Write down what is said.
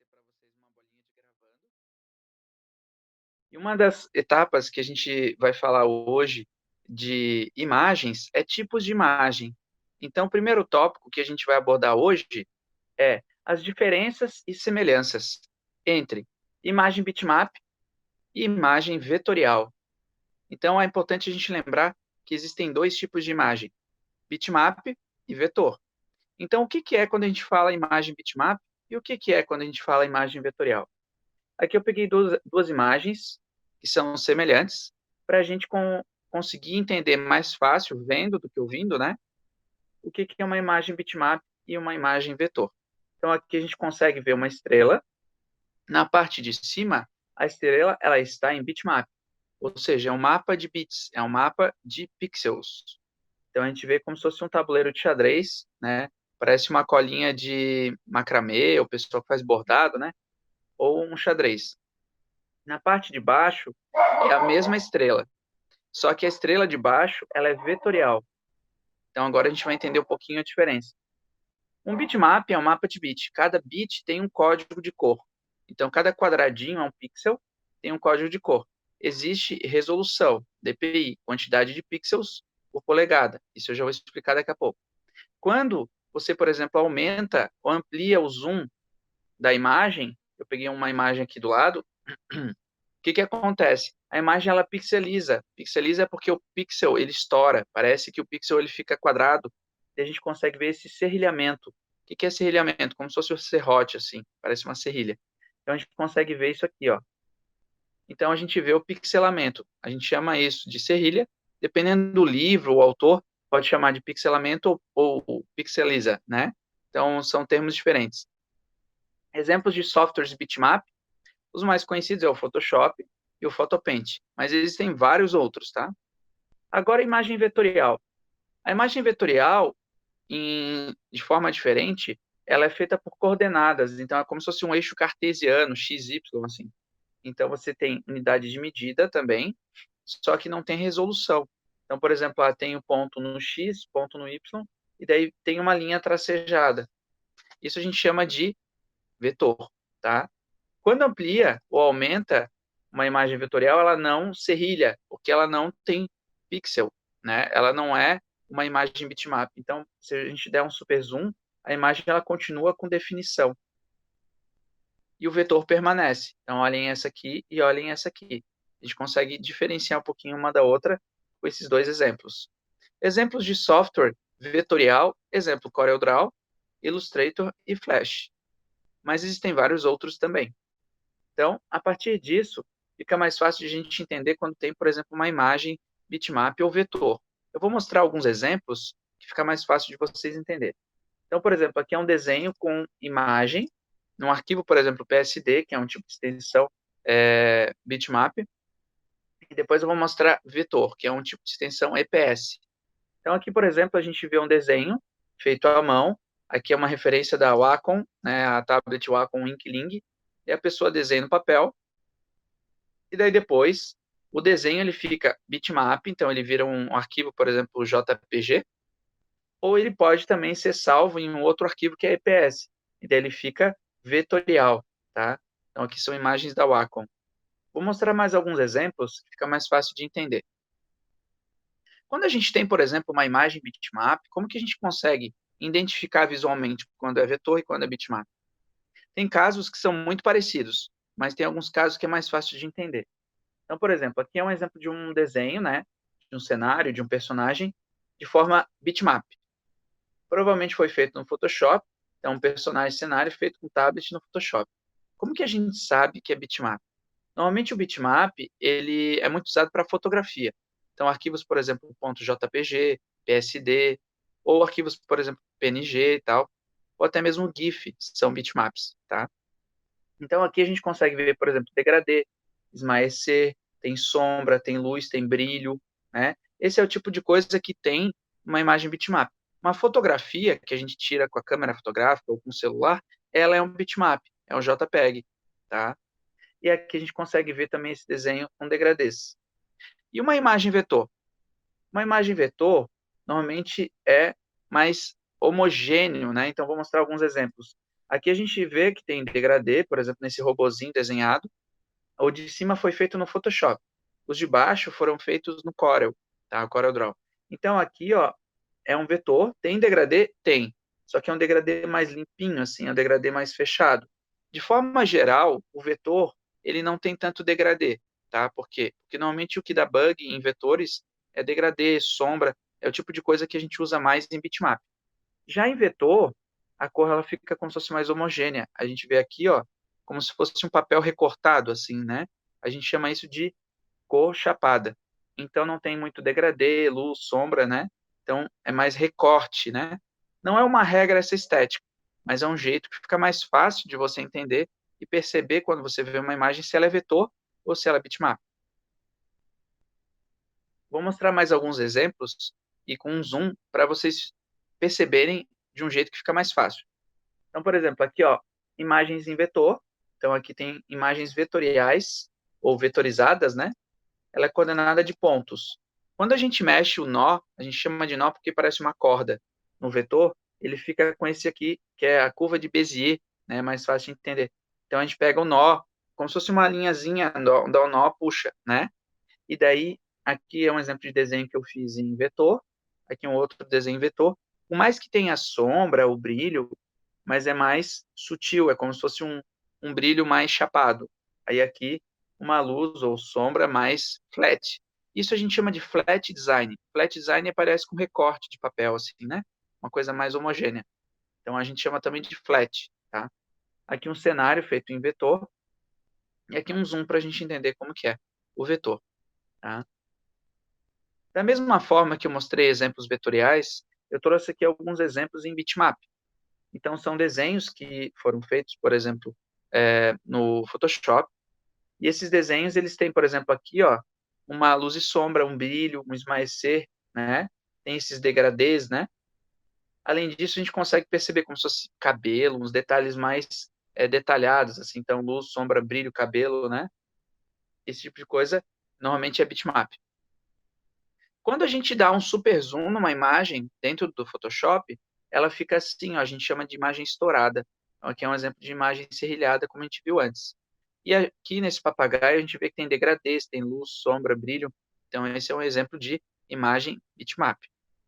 para vocês uma bolinha de gravando. E uma das etapas que a gente vai falar hoje de imagens é tipos de imagem. Então, o primeiro tópico que a gente vai abordar hoje é as diferenças e semelhanças entre imagem bitmap e imagem vetorial. Então, é importante a gente lembrar que existem dois tipos de imagem, bitmap e vetor. Então, o que é quando a gente fala imagem bitmap e o que é quando a gente fala imagem vetorial? Aqui eu peguei duas imagens que são semelhantes para a gente conseguir entender mais fácil, vendo do que ouvindo, né? O que é uma imagem bitmap e uma imagem vetor. Então, aqui a gente consegue ver uma estrela. Na parte de cima, a estrela ela está em bitmap, ou seja, é um mapa de bits, é um mapa de pixels. Então, a gente vê como se fosse um tabuleiro de xadrez, né? Parece uma colinha de macramê, o pessoal que faz bordado, né? Ou um xadrez. Na parte de baixo é a mesma estrela, só que a estrela de baixo ela é vetorial. Então agora a gente vai entender um pouquinho a diferença. Um bitmap é um mapa de bit. Cada bit tem um código de cor. Então cada quadradinho é um pixel, tem um código de cor. Existe resolução, DPI, quantidade de pixels por polegada. Isso eu já vou explicar daqui a pouco. Quando você, por exemplo, aumenta ou amplia o zoom da imagem, eu peguei uma imagem aqui do lado, o que acontece? A imagem ela pixeliza. Pixeliza é porque o pixel ele estoura. Parece que o pixel ele fica quadrado e a gente consegue ver esse serrilhamento. O que é serrilhamento? Como se fosse um serrote assim, parece uma serrilha. Então a gente consegue ver isso aqui, ó. Então a gente vê o pixelamento. A gente chama isso de serrilha. Dependendo do livro, o autor pode chamar de pixelamento ou pixeliza, né? Então são termos diferentes. Exemplos de softwares bitmap. Os mais conhecidos é o Photoshop e o Photopaint, mas existem vários outros, tá? Agora, a imagem vetorial. A imagem vetorial, de forma diferente, ela é feita por coordenadas, então é como se fosse um eixo cartesiano, x, y, assim. Então, você tem unidade de medida também, só que não tem resolução. Então, por exemplo, tem o ponto no x, ponto no y, e daí tem uma linha tracejada. Isso a gente chama de vetor, tá? Quando amplia ou aumenta uma imagem vetorial, ela não serrilha, porque ela não tem pixel, né? Ela não é uma imagem bitmap. Então, se a gente der um super zoom, a imagem ela continua com definição. E o vetor permanece. Então, olhem essa aqui e olhem essa aqui. A gente consegue diferenciar um pouquinho uma da outra com esses dois exemplos. Exemplos de software vetorial, exemplo CorelDRAW, Illustrator e Flash. Mas existem vários outros também. Então, a partir disso, fica mais fácil de a gente entender quando tem, por exemplo, uma imagem bitmap ou vetor. Eu vou mostrar alguns exemplos que fica mais fácil de vocês entenderem. Então, por exemplo, aqui é um desenho com imagem, num arquivo, por exemplo, PSD, que é um tipo de extensão bitmap, e depois eu vou mostrar vetor, que é um tipo de extensão EPS. Então, aqui, por exemplo, a gente vê um desenho feito à mão, aqui é uma referência da Wacom, né, a tablet Wacom Inkling, e a pessoa desenha no papel, e daí depois o desenho ele fica bitmap, então ele vira um arquivo, por exemplo, JPG, ou ele pode também ser salvo em um outro arquivo que é EPS, e daí ele fica vetorial, tá? Então aqui são imagens da Wacom. Vou mostrar mais alguns exemplos que fica mais fácil de entender. Quando a gente tem, por exemplo, uma imagem bitmap, como que a gente consegue identificar visualmente quando é vetor e quando é bitmap? Tem casos que são muito parecidos, mas tem alguns casos que é mais fácil de entender. Então, por exemplo, aqui é um exemplo de um desenho, né, de um cenário, de um personagem, de forma bitmap. Provavelmente foi feito no Photoshop, então um personagem cenário feito com tablet no Photoshop. Como que a gente sabe que é bitmap? Normalmente o bitmap, ele é muito usado para fotografia. Então, arquivos, por exemplo, .jpg, PSD, ou arquivos, por exemplo, PNG e tal, ou até mesmo GIF, são bitmaps, tá? Então, aqui a gente consegue ver, por exemplo, degradê, esmaecer, tem sombra, tem luz, tem brilho, né? Esse é o tipo de coisa que tem uma imagem bitmap. Uma fotografia que a gente tira com a câmera fotográfica ou com o celular, ela é um bitmap, é um JPEG, tá? E aqui a gente consegue ver também esse desenho com degradês. E uma imagem vetor? Uma imagem vetor, normalmente, é mais homogêneo, né? Então, vou mostrar alguns exemplos. Aqui a gente vê que tem degradê, por exemplo, nesse robozinho desenhado. O de cima foi feito no Photoshop. Os de baixo foram feitos no Corel, tá? CorelDRAW. Então aqui, ó, é um vetor. Tem degradê? Tem. Só que é um degradê mais limpinho, assim, é um degradê mais fechado. De forma geral, o vetor, ele não tem tanto degradê, tá? Por quê? Porque normalmente o que dá bug em vetores é degradê, sombra, é o tipo de coisa que a gente usa mais em bitmap. Já em vetor, a cor ela fica como se fosse mais homogênea. A gente vê aqui, ó, como se fosse um papel recortado, assim, né? A gente chama isso de cor chapada. Então não tem muito degradê, luz, sombra, né? Então é mais recorte, né? Não é uma regra essa estética, mas é um jeito que fica mais fácil de você entender e perceber quando você vê uma imagem se ela é vetor ou se ela é bitmap. Vou mostrar mais alguns exemplos e com um zoom para vocês perceberem de um jeito que fica mais fácil. Então, por exemplo, aqui, ó, imagens em vetor. Então, aqui tem imagens vetoriais ou vetorizadas, né? Ela é coordenada de pontos. Quando a gente mexe o nó, a gente chama de nó porque parece uma corda. No vetor, ele fica com esse aqui, que é a curva de Bézier, né? Mais fácil de entender. Então, a gente pega o nó, como se fosse uma linhazinha, dá o nó, puxa, né? E daí, aqui é um exemplo de desenho que eu fiz em vetor. Aqui um outro desenho em vetor. Por mais que tenha sombra, o brilho, mas é mais sutil, é como se fosse um brilho mais chapado. Aí aqui, uma luz ou sombra mais flat. Isso a gente chama de flat design. Flat design aparece com recorte de papel, assim, né? Uma coisa mais homogênea. Então a gente chama também de flat, tá? Aqui um cenário feito em vetor, e aqui um zoom para a gente entender como que é o vetor, tá? Da mesma forma que eu mostrei exemplos vetoriais, eu trouxe aqui alguns exemplos em bitmap. Então, são desenhos que foram feitos, por exemplo, no Photoshop. E esses desenhos, eles têm, por exemplo, aqui, ó, uma luz e sombra, um brilho, um esmaecer, né? Tem esses degradês, né? Além disso, a gente consegue perceber como se fosse cabelo, uns detalhes mais detalhados, assim. Então, luz, sombra, brilho, cabelo, né? Esse tipo de coisa, normalmente é bitmap. Quando a gente dá um super zoom numa imagem dentro do Photoshop, ela fica assim, ó, a gente chama de imagem estourada. Então, aqui é um exemplo de imagem serrilhada, como a gente viu antes. E aqui nesse papagaio a gente vê que tem degradês, tem luz, sombra, brilho. Então esse é um exemplo de imagem bitmap.